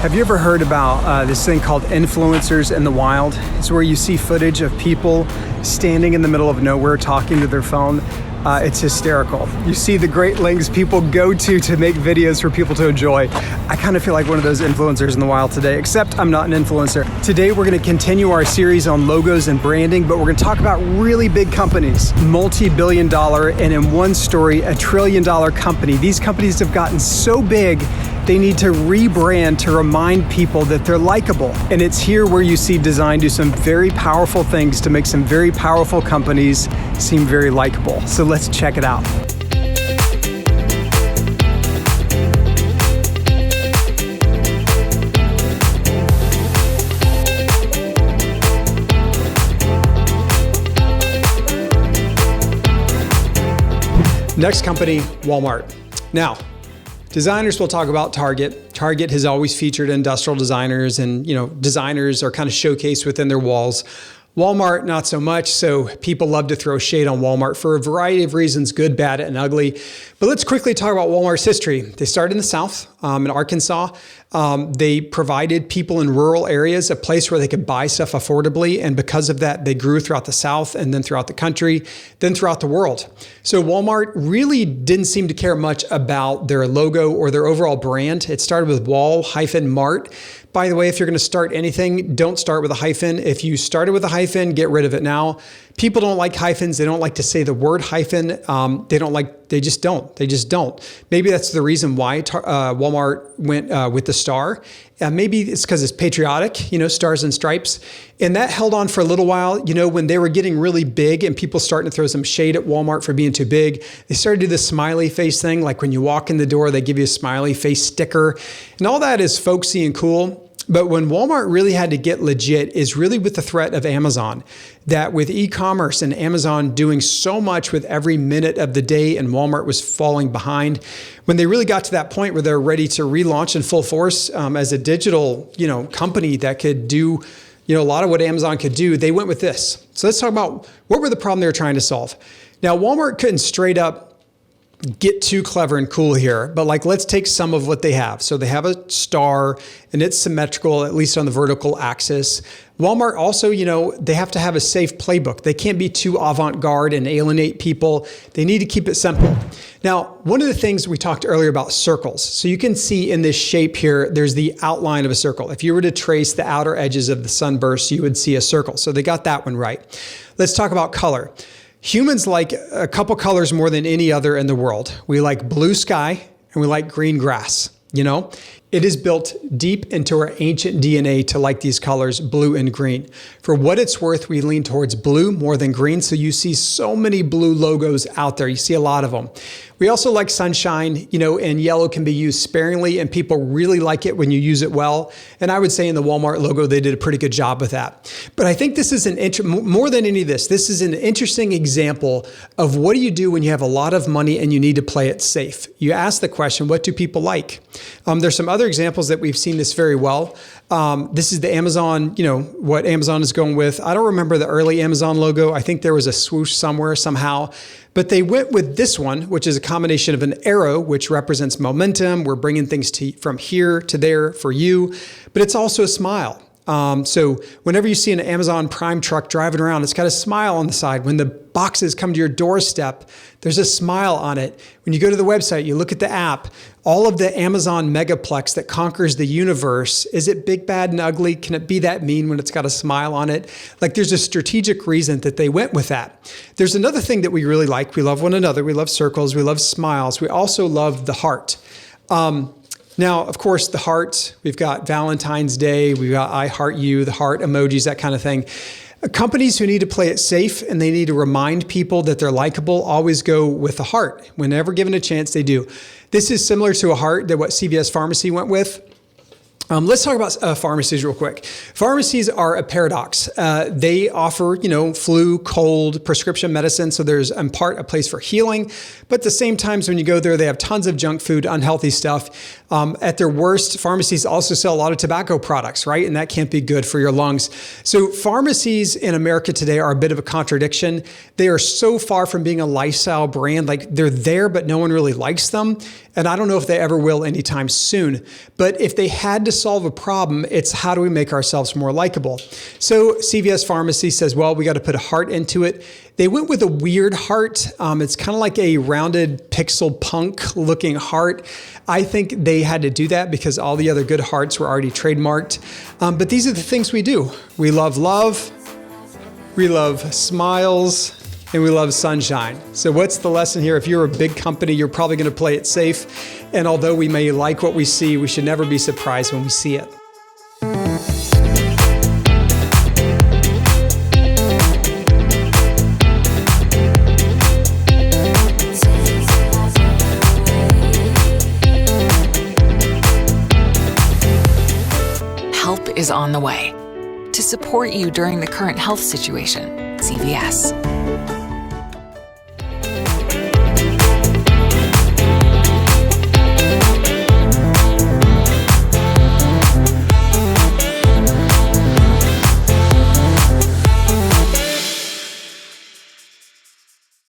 Have you ever heard about this thing called influencers in the wild? It's where you see footage of people standing in the middle of nowhere talking to their phone. It's hysterical. You see the great lengths people go to make videos for people to enjoy. I kind of feel like one of those influencers in the wild today, except I'm not an influencer. Today we're going to continue our series on logos and branding, but we're going to talk about really big companies, multi-billion dollar, and in one story, $1 trillion company. These companies have gotten so big, they need to rebrand to remind people that they're likable. And it's here where you see design do some very powerful things to make some very powerful companies seem very likable. So let's check it out. Next company, Walmart. Now, designers will talk about Target. Target has always featured industrial designers, and designers are kind of showcased within their walls. Walmart, not so much, so people love to throw shade on Walmart for a variety of reasons, good, bad, and ugly. But let's quickly talk about Walmart's history. They started in the South, in Arkansas. They provided people in rural areas a place where they could buy stuff affordably, and because of that, they grew throughout the South and then throughout the country, then throughout the world. So Walmart really didn't seem to care much about their logo or their overall brand. It started with Wal-Mart. By the way, if you're going to start anything, don't start with a hyphen. If you started with a hyphen, get rid of it now. People don't like hyphens. They don't like to say the word hyphen. They just don't. Maybe that's the reason why Walmart went with the star. Maybe it's because it's patriotic, stars and stripes. And that held on for a little while. When they were getting really big and people starting to throw some shade at Walmart for being too big, they started to do the smiley face thing. Like when you walk in the door, they give you a smiley face sticker. And all that is folksy and cool. But when Walmart really had to get legit is really with the threat of Amazon. That with e-commerce and Amazon doing so much with every minute of the day and Walmart was falling behind, when they really got to that point where they're ready to relaunch in full force as a digital company that could do a lot of what Amazon could do, they went with this. So let's talk about what were the problem they were trying to solve. Now, Walmart couldn't straight up get too clever and cool here, but let's take some of what they have. So they have a star and it's symmetrical, at least on the vertical axis. Walmart also, they have to have a safe playbook. They can't be too avant-garde and alienate people. They need to keep it simple. Now, one of the things we talked earlier about circles. So you can see in this shape here, there's the outline of a circle. If you were to trace the outer edges of the sunburst, you would see a circle. So they got that one right. Let's talk about color. Humans like a couple colors more than any other in the world. We like blue sky and we like green grass, It is built deep into our ancient DNA to like these colors, blue and green. For what it's worth, we lean towards blue more than green. So you see so many blue logos out there. You see a lot of them. We also like sunshine, and yellow can be used sparingly and people really like it when you use it well. And I would say in the Walmart logo, they did a pretty good job with that. But I think this is more than any of this is an interesting example of what do you do when you have a lot of money and you need to play it safe. You ask the question, what do people like? There's some other examples that we've seen this very well. This is the Amazon, what Amazon is going with. I don't remember the early Amazon logo. I think there was a swoosh somewhere somehow. But they went with this one, which is a combination of an arrow, which represents momentum. We're bringing things from here to there for you, but it's also a smile. So whenever you see an Amazon Prime truck driving around, it's got a smile on the side. When the boxes come to your doorstep, there's a smile on it. When you go to the website, you look at the app, all of the Amazon megaplex that conquers the universe, is it big, bad, and ugly? Can it be that mean when it's got a smile on it? There's a strategic reason that they went with that. There's another thing that we really like. We love one another. We love circles. We love smiles. We also love the heart. Now, of course, the heart, we've got Valentine's Day, we've got I heart you, the heart emojis, that kind of thing. Companies who need to play it safe and they need to remind people that they're likable always go with the heart. Whenever given a chance, they do. This is similar to a heart that what CVS Pharmacy went with. Let's talk about pharmacies real quick. Pharmacies are a paradox. They offer, flu, cold, prescription medicine. So there's in part a place for healing. But at the same time, when you go there, they have tons of junk food, unhealthy stuff. At their worst, pharmacies also sell a lot of tobacco products, right? And that can't be good for your lungs. So pharmacies in America today are a bit of a contradiction. They are so far from being a lifestyle brand. They're there, but no one really likes them. And I don't know if they ever will anytime soon. But if they had to solve a problem. It's how do we make ourselves more likable? So CVS Pharmacy says, well, we got to put a heart into it. They went with a weird heart. It's kind of like a rounded pixel punk looking heart. I think they had to do that because all the other good hearts were already trademarked. But these are the things we do. We love love, we love smiles, and we love sunshine. So what's the lesson here? If you're a big company, you're probably going to play it safe. And although we may like what we see, we should never be surprised when we see it. Help is on the way. To support you during the current health situation, CVS.